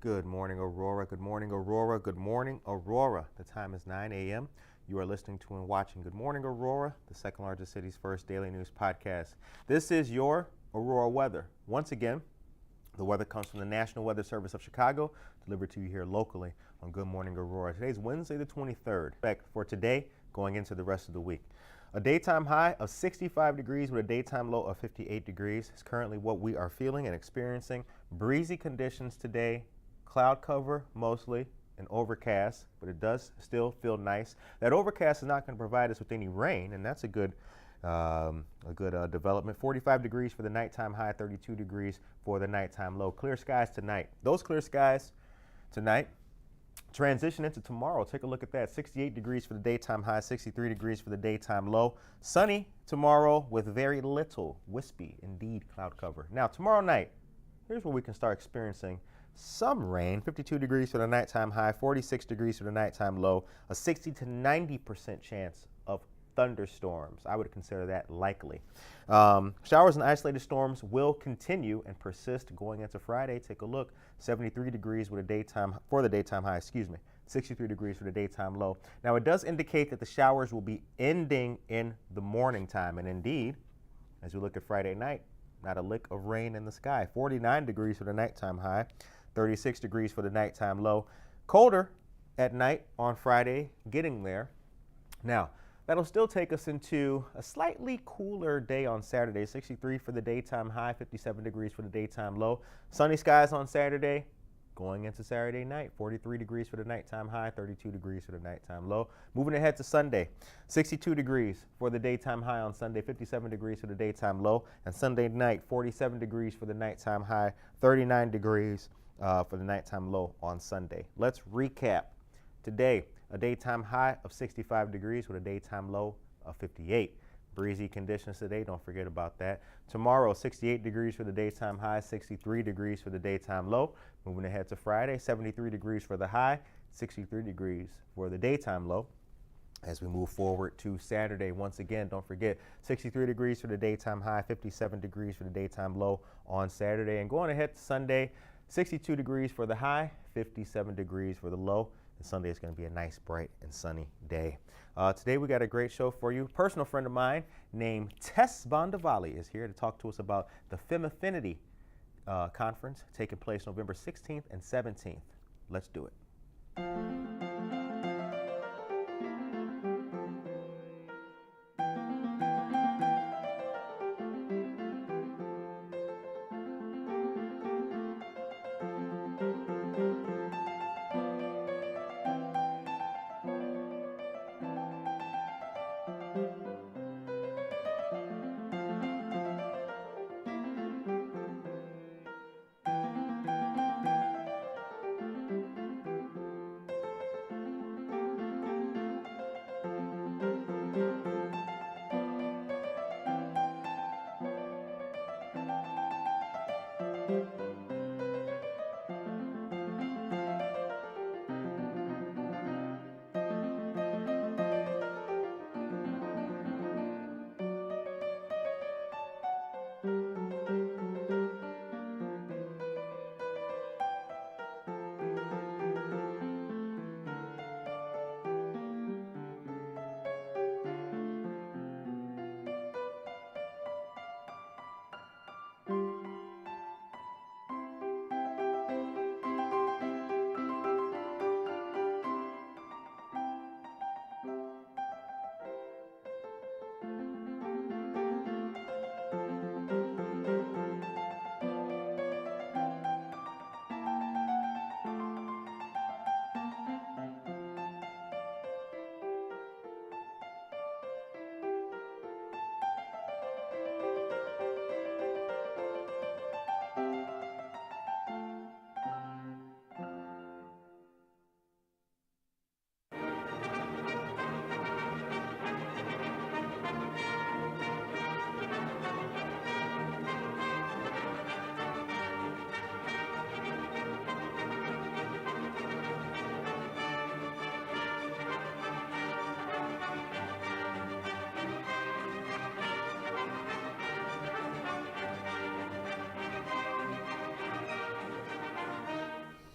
Good morning, Aurora. Good morning, Aurora. Good morning, Aurora. The time is 9 a.m. You are listening to and watching Good Morning, Aurora, the second largest city's first daily news podcast. This is your Aurora weather. Once again, the weather comes from the National Weather Service of Chicago, delivered to you here locally on Good Morning, Aurora. Today's Wednesday the 23rd. For today, going into the rest of the week. A daytime high of 65 degrees with a daytime low of 58 degrees is currently what we are feeling and experiencing. Breezy conditions today. Cloud cover mostly and overcast, but it does still feel nice. That overcast is not going to provide us with any rain, and that's a good development. 45 degrees for the nighttime high, 32 degrees for the nighttime low. Clear skies tonight. Those clear skies tonight transition into tomorrow. Take a look at that. 68 degrees for the daytime high, 63 degrees for the daytime low. Sunny tomorrow with very little wispy, indeed, cloud cover. Now, tomorrow night, here's where we can start experiencing some rain. 52 degrees for the nighttime high, 46 degrees for the nighttime low, a 60 to 90% chance of thunderstorms. I would consider that likely. Showers and isolated storms will continue and persist going into Friday. Take a look. 73 degrees with a daytime for the daytime high, 63 degrees for the daytime low. Now it does indicate that the showers will be ending in the morning time, and indeed, as we look at Friday night, not a lick of rain in the sky. 49 degrees for the nighttime high, 36 degrees for the nighttime low. Colder at night on Friday, getting there. Now, that'll still take us into a slightly cooler day on Saturday. 63 for the daytime high, 57 degrees for the daytime low. Sunny skies on Saturday. Going into Saturday night, 43 degrees for the nighttime high, 32 degrees for the nighttime low. Moving ahead to Sunday, 62 degrees for the daytime high on Sunday, 57 degrees for the daytime low. And Sunday night, 47 degrees for the nighttime high, 39 degrees for the nighttime low on Sunday. Let's recap. Today, a daytime high of 65 degrees with a daytime low of 58. Breezy conditions today, don't forget about that. Tomorrow, 68 degrees for the daytime high, 63 degrees for the daytime low. Moving ahead to Friday, 73 degrees for the high, 63 degrees for the daytime low. As we move forward to Saturday, once again, don't forget, 63 degrees for the daytime high, 57 degrees for the daytime low on Saturday. And going ahead to Sunday, 62 degrees for the high, 57 degrees for the low. And Sunday is going to be a nice, bright, and sunny day. Today we got a great show for you. A personal friend of mine named Tess Bondavalli is here to talk to us about the Femaffinity conference taking place November 16th and 17th. Let's do it.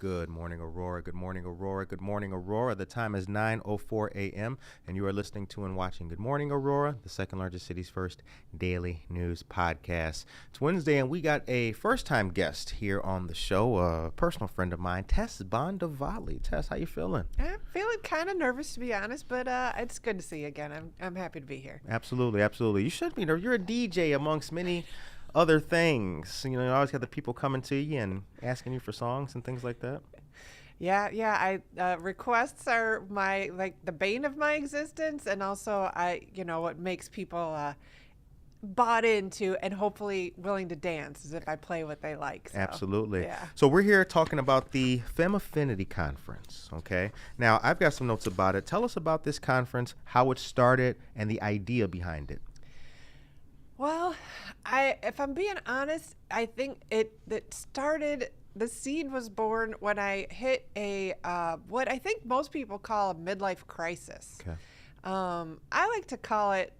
Good morning, Aurora. Good morning, Aurora. Good morning, Aurora. The time is 9:04 a.m., and you are listening to and watching Good Morning, Aurora, the second largest city's first daily news podcast. It's Wednesday, and we got a first-time guest here on the show, a personal friend of mine, Tess Bondavalli. Tess, how you feeling? I'm feeling kind of nervous, to be honest, but it's good to see you again. I'm happy to be here. Absolutely, absolutely. You should be. You're a DJ amongst many other things. You know, you always got the people coming to you and asking you for songs and things like that. Yeah. Requests are the bane of my existence, and also what makes people bought into and hopefully willing to dance is if I play what they like. So, absolutely. Yeah. So we're here talking about the Femaffinity conference. Okay. Now I've got some notes about it. Tell us about this conference, how it started, and the idea behind it. Well, if I'm being honest, I think the seed was born when I hit what I think most people call a midlife crisis. Okay. I like to call it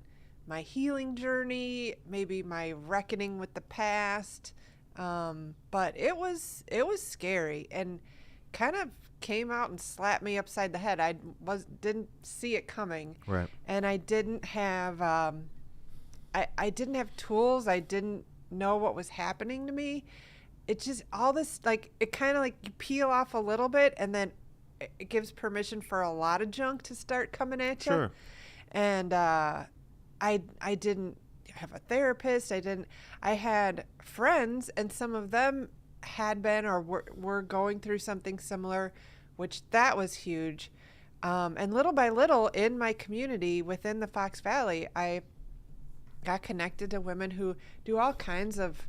my healing journey, maybe my reckoning with the past. But it was scary and kind of came out and slapped me upside the head. I didn't see it coming. Right. And I didn't have I didn't have tools. I didn't know what was happening to me. It's just all this, it kind of like you peel off a little bit and then it gives permission for a lot of junk to start coming at you. Sure. And I didn't have a therapist. I had friends, and some of them had been or were going through something similar, which that was huge. And little by little in my community within the Fox Valley, I got connected to women who do all kinds of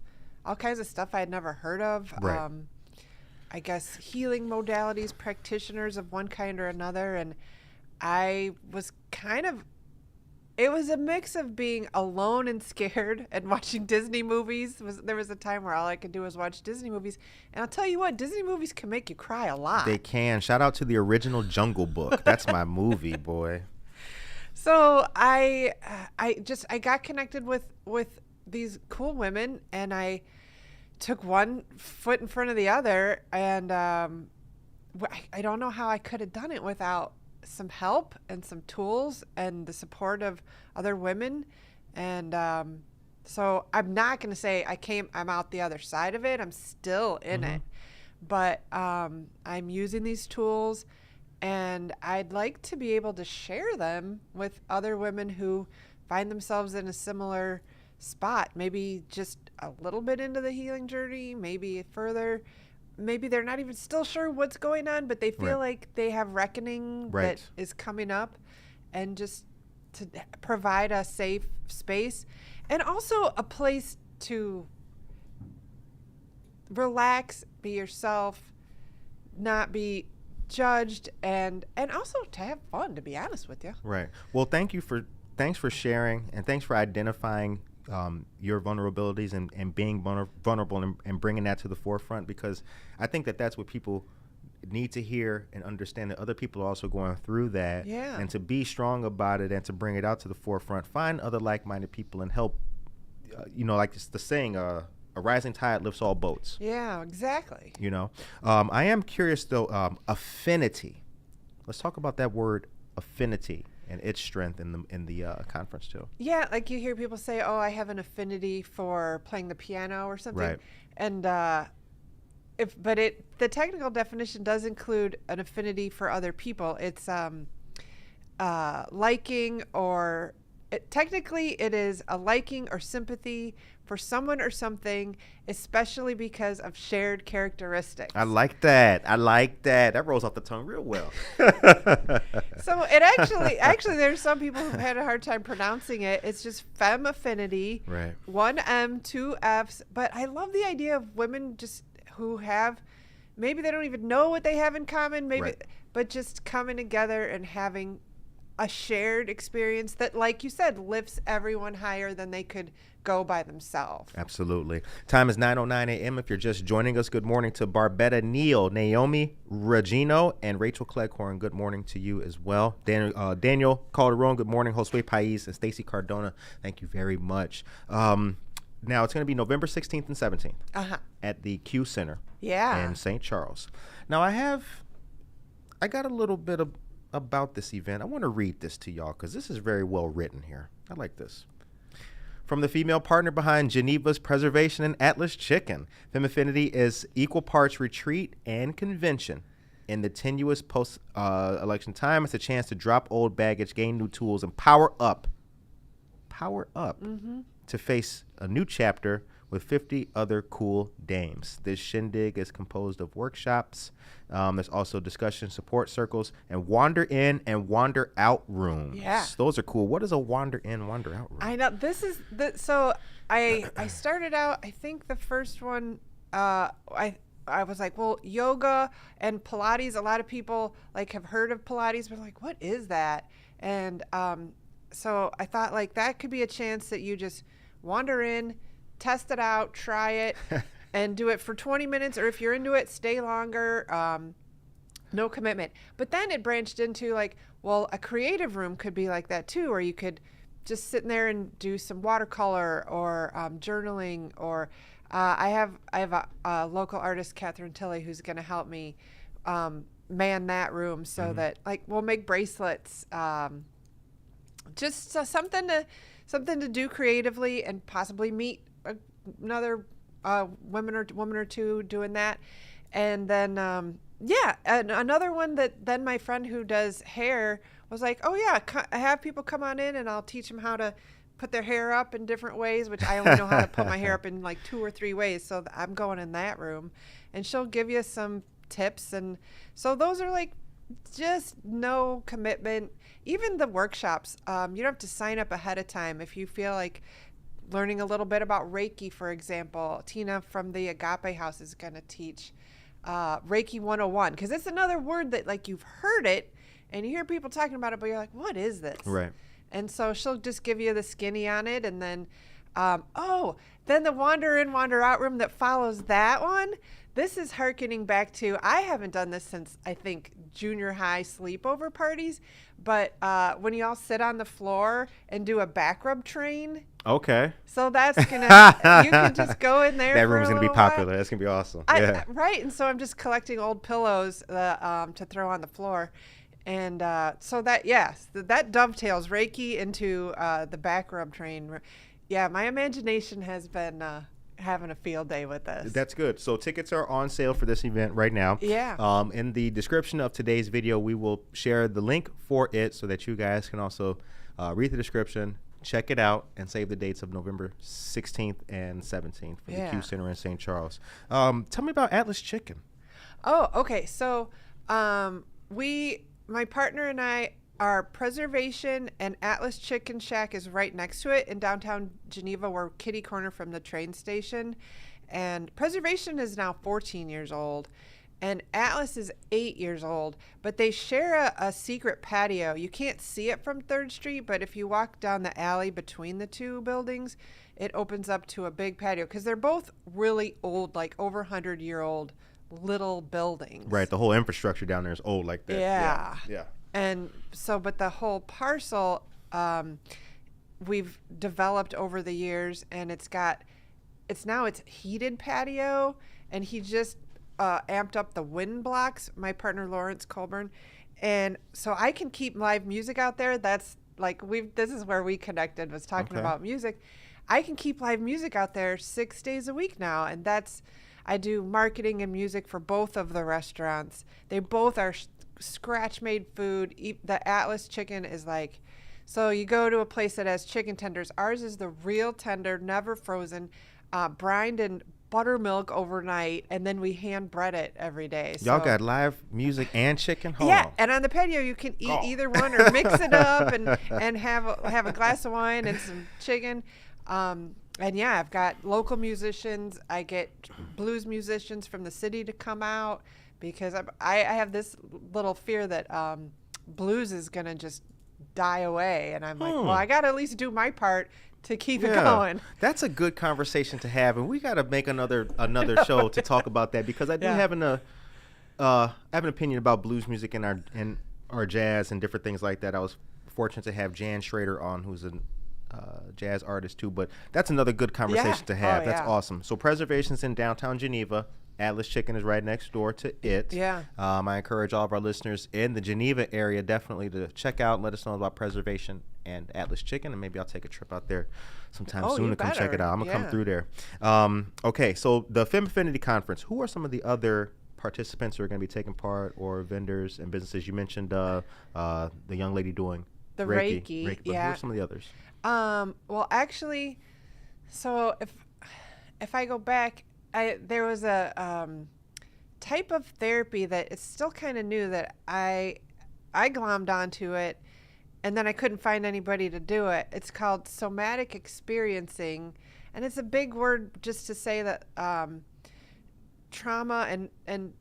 stuff I had never heard of. Right. I guess healing modalities, practitioners of one kind or another. And I was it was a mix of being alone and scared and watching Disney movies. There was a time where all I could do was watch Disney movies. And I'll tell you what, Disney movies can make you cry a lot. They can. Shout out to the original Jungle Book. That's my movie, boy. So I got connected with these cool women, and I took one foot in front of the other, and I don't know how I could have done it without some help and some tools and the support of other women. And so I'm not going to say I'm out the other side of it. I'm still in it, but I'm using these tools. And I'd like to be able to share them with other women who find themselves in a similar spot, maybe just a little bit into the healing journey, maybe further. Maybe they're not even still sure what's going on, but they feel like they have reckoning that is coming up, and just to provide a safe space and also a place to relax, be yourself, not be judged, and also to have fun, to be honest with you. Right. Well, thanks for sharing, and thanks for identifying your vulnerabilities and being vulnerable and bringing that to the forefront, because I think that's what people need to hear and understand, that other people are also going through that. Yeah. And to be strong about it and to bring it out to the forefront, find other like-minded people and help, like the saying, a rising tide lifts all boats. Yeah, exactly. I am curious though, affinity. Let's talk about that word, affinity, and its strength in the conference too. Yeah, like you hear people say, "Oh, I have an affinity for playing the piano or something." Right. And the technical definition does include an affinity for other people. It's liking, or technically it is a liking or sympathy for someone or something, especially because of shared characteristics. I like that. That rolls off the tongue real well. So it actually, there's some people who've had a hard time pronouncing it. It's just Femaffinity. Right. 1 M, 2 Fs. But I love the idea of women just who have, maybe they don't even know what they have in common, but just coming together and having a shared experience that, like you said, lifts everyone higher than they could go by themselves. Absolutely. Time is 9:09 a.m. If you're just joining us, good morning to Barbetta Neal, Naomi Regino, and Rachel Cleghorn. Good morning to you as well. Daniel Calderon, good morning. Josue Pais and Stacy Cardona, thank you very much. Now it's going to be November 16th and 17th Uh-huh. at the Q Center Yeah. in St. Charles. Now I got a little bit about this event. I want to read this to y'all because this is very well written here. I like this. From the female partner behind Geneva's Preservation and Atlas Chicken, Femaffinity is equal parts retreat and convention. In the tenuous post-election time, it's a chance to drop old baggage, gain new tools, and power up to face a new chapter with 50 other cool dames. This shindig is composed of workshops. There's also discussion support circles and wander in and wander out rooms. Yeah. Those are cool. What is a wander in, wander out room? I know this is so I started out, I think the first one I was like, well, yoga and Pilates, a lot of people like have heard of Pilates, but like, what is that? And so I thought like that could be a chance that you just wander in, test it out, try it, and do it for 20 minutes, or if you're into it, stay longer. No commitment. But then it branched into like, well, a creative room could be like that too, or you could just sit in there and do some watercolor or journaling, or I have a local artist, Catherine Tilley, who's going to help me man that room so that like we'll make bracelets, just something to do creatively and possibly meet another woman or two doing that. And then and another one that then my friend who does hair was like, oh yeah, have people come on in and I'll teach them how to put their hair up in different ways, which I only know how to put my hair up in like 2 or 3 ways. So I'm going in that room and she'll give you some tips. And so those are like just no commitment. Even the workshops, you don't have to sign up ahead of time. If you feel like learning a little bit about Reiki, for example, Tina from the Agape House is going to teach Reiki 101, because it's another word that like you've heard it and you hear people talking about it, but you're like, what is this? Right. And so she'll just give you the skinny on it. And then, then the wander in, wander out room that follows that one. This is hearkening back to, I haven't done this since I think junior high sleepover parties, but when you all sit on the floor and do a back rub train. Okay. So that's gonna, you can just go in there. That room's gonna be popular. That's gonna be awesome. Right. And so I'm just collecting old pillows to throw on the floor. And so that dovetails Reiki into the back rub train. Yeah, my imagination has been having a field day with this. That's good. So tickets are on sale for this event right now. Yeah. In the description of today's video, we will share the link for it so that you guys can also read the description, check it out, and save the dates of November 16th and 17th for the Q Center in St. Charles. Tell me about Atlas Chicken. Oh, okay. So my partner and I, our Preservation and Atlas Chicken Shack is right next to it in downtown Geneva. We're kitty corner from the train station. And Preservation is now 14 years old. And Atlas is 8 years old. But they share a secret patio. You can't see it from 3rd Street, but if you walk down the alley between the two buildings, it opens up to a big patio. Because they're both really old, like over 100-year-old little buildings. Right, the whole infrastructure down there is old like that. Yeah. And so, but the whole parcel, we've developed over the years, and it's heated patio, and he just amped up the wind blocks, my partner Lawrence Colburn, and so I can keep live music out there. That's like this is where we connected, was talking about music. I can keep live music out there 6 days a week now, and I do marketing and music for both of the restaurants. They both are scratch-made food. The Atlas Chicken is like, so you go to a place that has chicken tenders. Ours is the real tender, never frozen, brined in buttermilk overnight, and then we hand bread it every day. So, y'all got live music and chicken? Hold on. And on the patio you can eat either one or mix it up and have a glass of wine and some chicken. And yeah, I've got local musicians. I get blues musicians from the city to come out, because I have this little fear that blues is going to just die away. And I'm like, well, I got to at least do my part to keep it going. That's a good conversation to have. And we got to make another show to talk about that, because I do have an opinion about blues music and our jazz and different things like that. I was fortunate to have Jan Schrader on, who's jazz artist too. But that's another good conversation to have. That's awesome. So Preservation's in downtown Geneva. Atlas Chicken is right next door to it. Yeah. I encourage all of our listeners in the Geneva area definitely to check out and let us know about Preservation and Atlas Chicken, and maybe I'll take a trip out there sometime soon to come check it out. I'm going to come through there. Okay, so the Femaffinity Conference, who are some of the other participants who are going to be taking part, or vendors and businesses? You mentioned the young lady doing the Reiki. But who are some of the others? Well, actually, so if I go back, there was a type of therapy that it's still kind of new that I glommed onto it, and then I couldn't find anybody to do it. It's called somatic experiencing, and it's a big word just to say that trauma and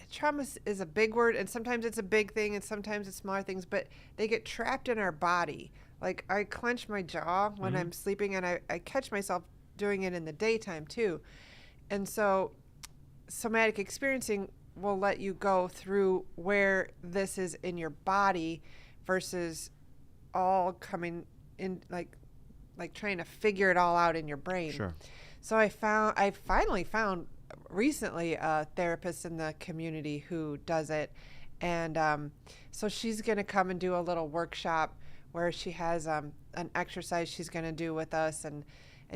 trauma is a big word, and sometimes it's a big thing and sometimes it's smaller things, but they get trapped in our body. Like, I clench my jaw when I'm sleeping, and I catch myself doing it in the daytime too. And so somatic experiencing will let you go through where this is in your body versus all coming in like trying to figure it all out in your brain. Sure. So I finally found recently a therapist in the community who does it. And so she's going to come and do a little workshop where she has an exercise she's going to do with us and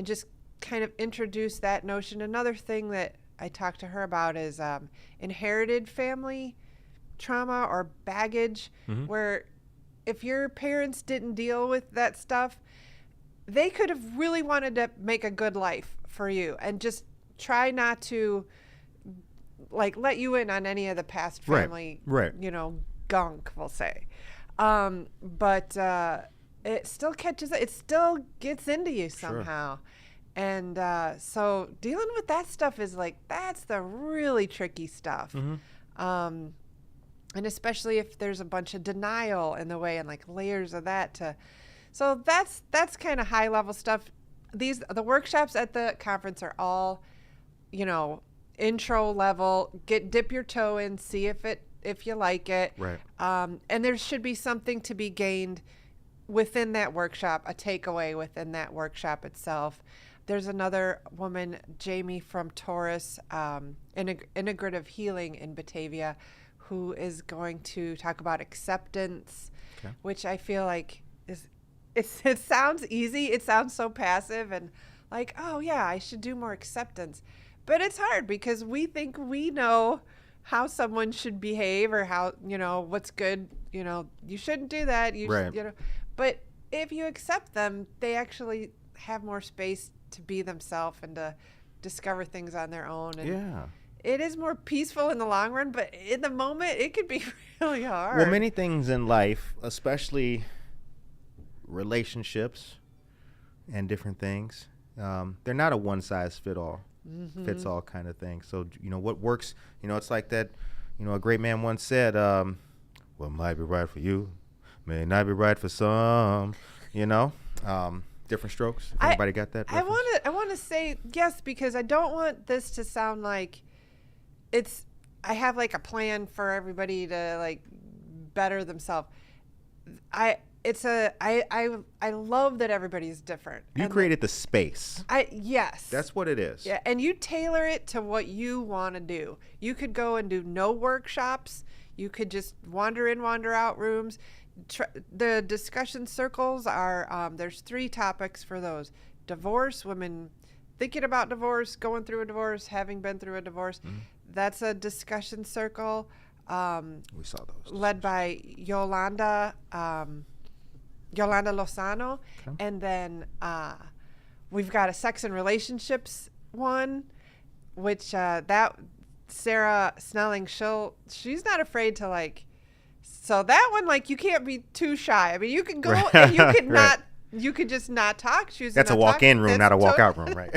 just kind of introduce that notion. Another thing that I talked to her about is inherited family trauma or baggage, where if your parents didn't deal with that stuff, they could have really wanted to make a good life for you and just try not to let you in on any of the past family, gunk, we'll say. But it still it still gets into you somehow. Sure. And so dealing with that stuff is that's the really tricky stuff. And especially if there's a bunch of denial in the way and layers of that so that's kind of high level stuff. The workshops at the conference are all, intro level, dip your toe in, see if you like it. Right. And there should be something to be gained within that workshop, a takeaway within that workshop itself. There's another woman, Jamie from Taurus, Integrative Healing in Batavia, who is going to talk about acceptance, which I feel like it sounds easy. It sounds so passive and oh yeah, I should do more acceptance. But it's hard because we think we know how someone should behave or how, what's good, you shouldn't do that. But if you accept them, they actually have more space to be themselves and to discover things on their own. And it is more peaceful in the long run, but in the moment, it could be really hard. Well, many things in life, especially relationships and different things, they're not a one-size-fits-all kind of thing. So, what works, it's like that, a great man once said, what might be right for you may not be right for some, different strokes. If everybody got that reference? I want to say yes, because I don't want this to sound like I have a plan for everybody to better themselves. I love that everybody's different. You created the space. Yes. That's what it is. Yeah, and you tailor it to what you want to do. You could go and do no workshops. You could just wander in, wander out rooms. The discussion circles are, there's 3 topics for those. Divorce, women thinking about divorce, going through a divorce, having been through a divorce. That's a discussion circle. We saw those. Led by Yolanda Lozano. Okay. And then we've got a sex and relationships one, which that Sarah Snelling, she's not afraid to so that one, you can't be too shy. I mean, you can go and you can not, you could just not talk. That's a walk-in room, not a walk-out room, right?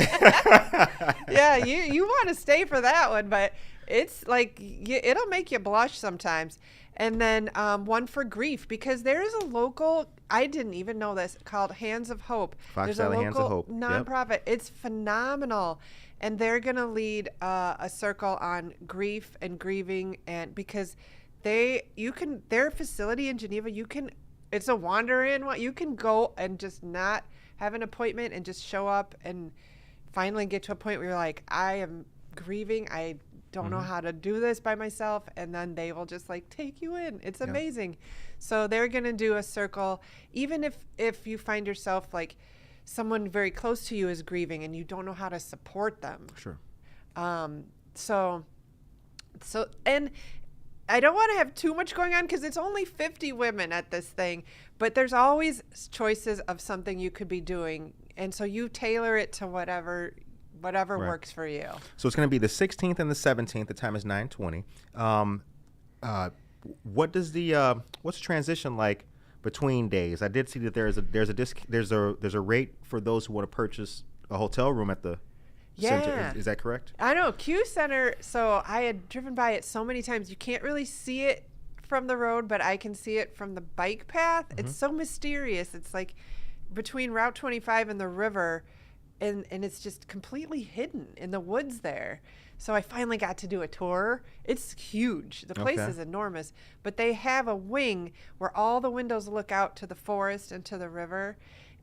Yeah, you want to stay for that one, but it's it'll make you blush sometimes. And then one for grief, because there is a local, I didn't even know this, called Hands of Hope. Fox Valley Hands of Hope. Nonprofit. Yep. It's phenomenal. And they're going to lead a circle on grief and grieving, and because their facility in Geneva, you can it's a wander in. What you can go and just not have an appointment and just show up and finally get to a point where you're like, I am grieving. I don't know how to do this by myself. And then they will just like take you in. It's amazing. So they're going to do a circle. Even if you find yourself like someone very close to you is grieving and you don't know how to support them. Sure. So, and I don't want to have too much going on because it's only 50 women at this thing, but there's always choices of something you could be doing. And so you tailor it to whatever works for you. So it's going to be the 16th and the 17th. The time is 9:20. What does what's the transition like between days? I did see that there's a rate for those who want to purchase a hotel room at the center. Is that correct? I know Q Center. So I had driven by it so many times. You can't really see it from the road, but I can see it from the bike path. It's so mysterious. It's like between Route 25 and the river. And it's just completely hidden in the woods there. So I finally got to do a tour. It's huge. The place is enormous. But they have a wing where all the windows look out to the forest and to the river.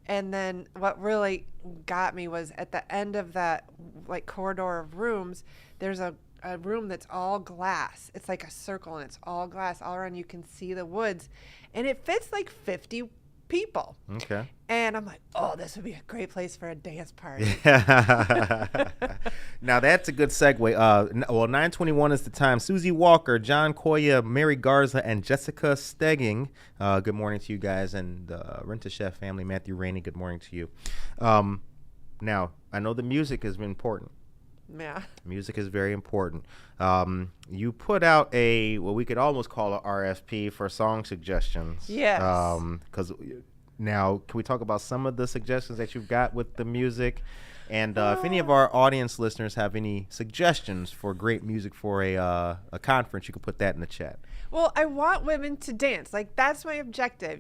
And then what really got me was at the end of that like corridor of rooms, there's a room that's all glass. It's like a circle and it's all glass. All around you can see the woods. And it fits like 50 people. Okay. And I'm like, oh, this would be a great place for a dance party. Now that's a good segue. Well, 9:21 is the time. Susie Walker, John Koya, Mary Garza, and Jessica Stegging. Good morning to you guys, and Rent-A-Chef family. Matthew Rainey, good morning to you. Now I know the music is important. Yeah. Music is very important. You put out what we could almost call a RFP for song suggestions. Yes. Because now, can we talk about some of the suggestions that you've got with the music? And if any of our audience listeners have any suggestions for great music for a conference, you can put that in the chat. Well, I want women to dance. Like, that's my objective.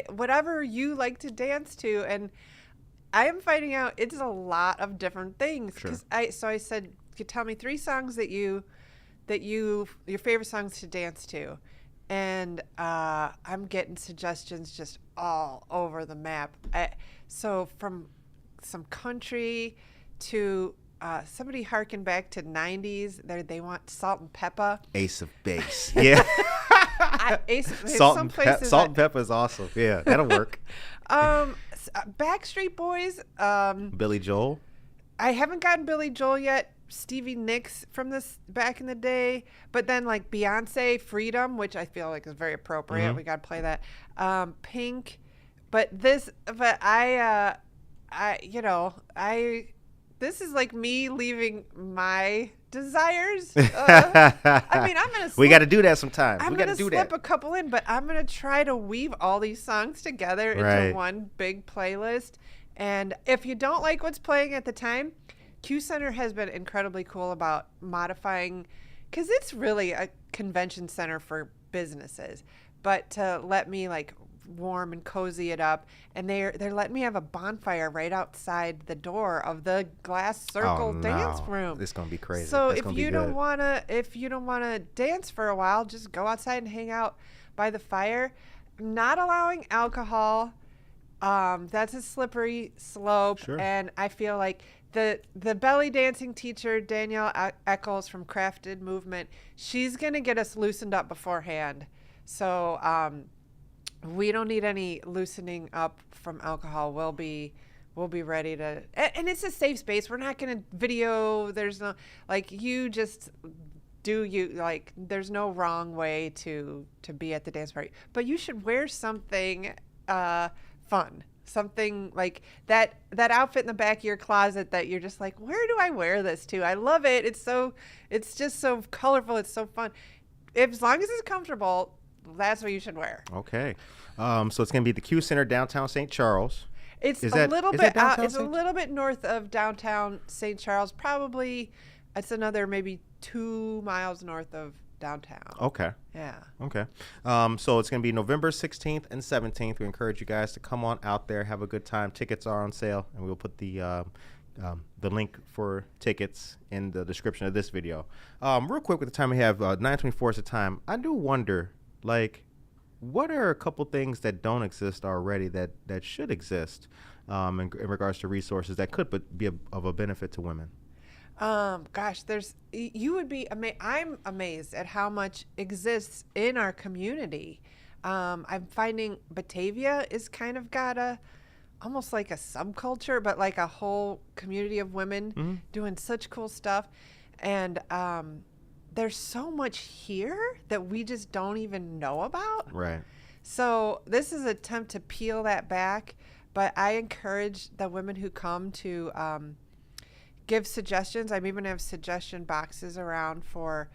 Whatever you like to dance to, and I am finding out it's a lot of different things. Sure. So I said, you tell me 3 songs your favorite songs to dance to. And I'm getting suggestions just all over the map. So from some country to somebody harken back to 90s. They want Salt and Pepper. Ace of Base. Yeah. Salt and Pepper is awesome. Yeah, that'll work. Backstreet Boys. Billy Joel. I haven't gotten Billy Joel yet. Stevie Nicks from this back in the day, but then like Beyonce, Freedom, which I feel like is very appropriate. Mm-hmm. We got to play that. Pink, but this is like me leaving my desires. I mean, we got to do that sometimes. I'm going to slip a couple in, but I'm going to try to weave all these songs together into one big playlist. And if you don't like what's playing at the time, Q Center has been incredibly cool about modifying, because it's really a convention center for businesses, but to let me like warm and cozy it up, and they're letting me have a bonfire right outside the door of the glass circle dance room. This is gonna be crazy. So if you don't wanna dance for a while, just go outside and hang out by the fire. I'm not allowing alcohol. That's a slippery slope, sure. And I feel like the belly dancing teacher, Danielle Eccles from Crafted Movement, she's going to get us loosened up beforehand. So we don't need any loosening up from alcohol. We'll be ready to, and it's a safe space. We're not going to video. There's no, like, you just do you, like, there's no wrong way to be at the dance party. But you should wear something fun. Something like that outfit in the back of your closet that you're just like, where do I wear this to? I love it. It's just so colorful. It's so fun. As long as it's comfortable, that's what you should wear. Okay. So it's going to be the Q Center, downtown St. Charles. It's a little bit north of downtown St. Charles. Probably it's another maybe 2 miles north of downtown. Okay. Yeah. Okay. So it's going to be November 16th and 17th. We encourage you guys to come on out there, have a good time. Tickets are on sale, and we'll put the link for tickets in the description of this video. Real quick, with the time we have, 9:24 is the time. I do wonder, like, what are a couple things that don't exist already that should exist in regards to resources that could be of a benefit to women? Gosh, you would be I'm amazed at how much exists in our community. I'm finding Batavia is kind of got almost like a subculture, but like a whole community of women doing such cool stuff. And there's so much here that we just don't even know about. Right. So this is an attempt to peel that back, but I encourage the women who come to give suggestions. I'm even have suggestion boxes around for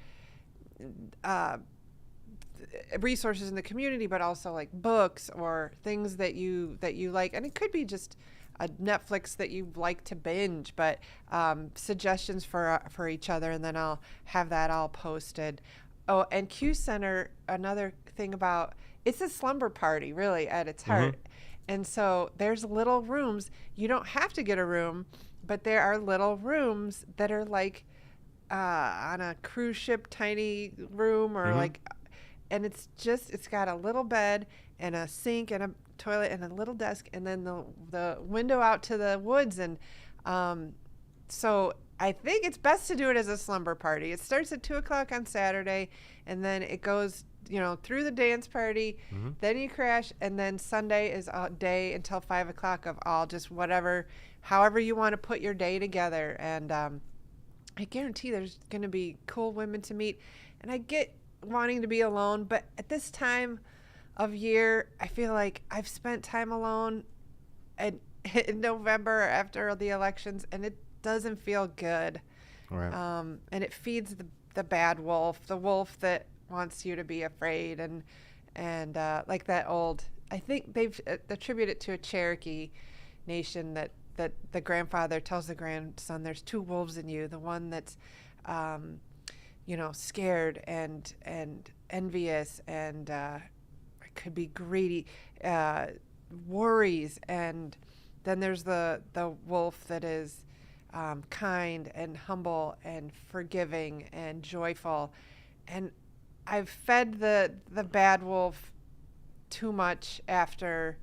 resources in the community, but also like books or things that you like, and it could be just a Netflix that you like to binge, but suggestions for each other, and then I'll have that all posted. Oh, and Q Center, another thing about it's a slumber party really at its heart. And so there's little rooms. You don't have to get a room, but there are little rooms that are like on a cruise ship, tiny room, or like, and it's got a little bed and a sink and a toilet and a little desk, and then the window out to the woods. And so I think it's best to do it as a slumber party. It starts at 2:00 on Saturday, and then it goes, through the dance party. Then you crash, and then Sunday is a day until 5:00 of all just however you want to put your day together. And I guarantee there's going to be cool women to meet. And I get wanting to be alone, but at this time of year, I feel like I've spent time alone in November after the elections, and it doesn't feel good. Right. And it feeds the bad wolf, the wolf that wants you to be afraid, and like that old, I think they've attributed it to a Cherokee nation that the grandfather tells the grandson, there's two wolves in you, the one that's scared and envious and could be greedy, worries, and then there's the wolf that is kind and humble and forgiving and joyful. And I've fed the bad wolf too much after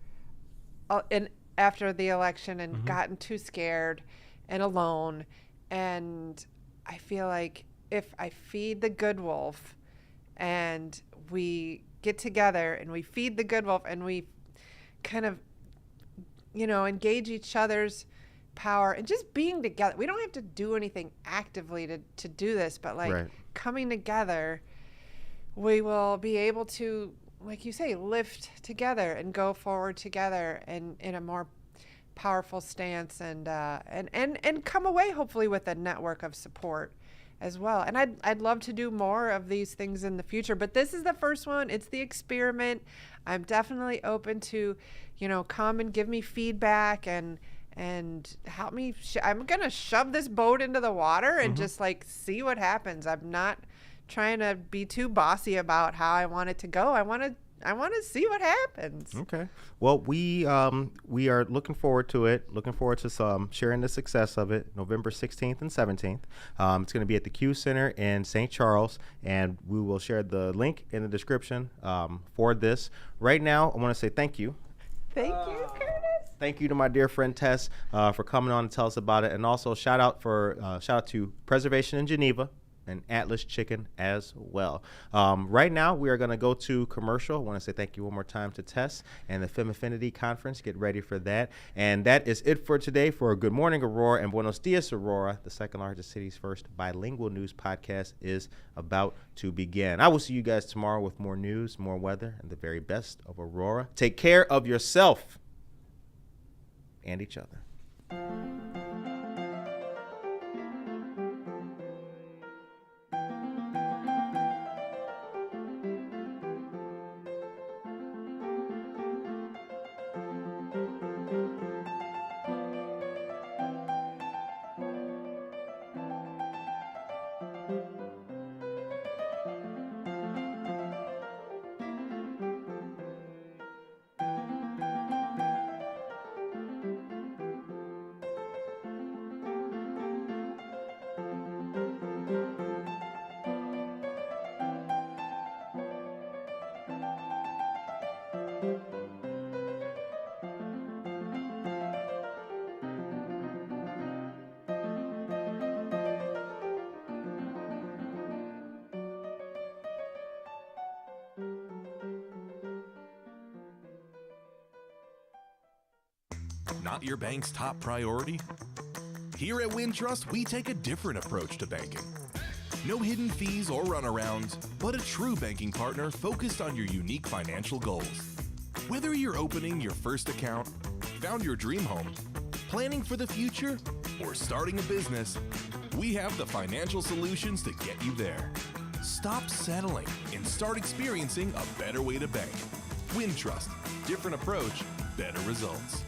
the election and gotten too scared and alone. And I feel like if I feed the good wolf and we get together and we feed the good wolf and we kind of, engage each other's power and just being together. We don't have to do anything actively to do this, but coming together, we will be able to, like you say, lift together and go forward together and in a more powerful stance and come away hopefully with a network of support as well. And I'd love to do more of these things in the future, but this is the first one. It's the experiment. I'm definitely open to, come and give me feedback and help me. I'm going to shove this boat into the water and just see what happens. I'm not trying to be too bossy about how I want it to go. I want to see what happens. Okay. Well, we are looking forward to it. Looking forward to sharing the success of it. November 16th and 17th. It's going to be at the Q Center in St. Charles, and we will share the link in the description for this. Right now, I want to say thank you. Thank you, Curtis. Thank you to my dear friend Tess for coming on and tell us about it, and also shout out to Preservation in Geneva and Atlas Chicken as well. Right now, we are going to go to commercial. I want to say thank you one more time to Tess and the Femaffinity Conference. Get ready for that. And that is it for today for Good Morning Aurora and Buenos Dias Aurora. The second largest city's first bilingual news podcast is about to begin. I will see you guys tomorrow with more news, more weather, and the very best of Aurora. Take care of yourself and each other. Not your bank's top priority? Here at Wintrust, we take a different approach to banking. No hidden fees or runarounds, but a true banking partner focused on your unique financial goals. Whether you're opening your first account, found your dream home, planning for the future, or starting a business, we have the financial solutions to get you there. Stop settling and start experiencing a better way to bank. Wintrust, different approach, better results.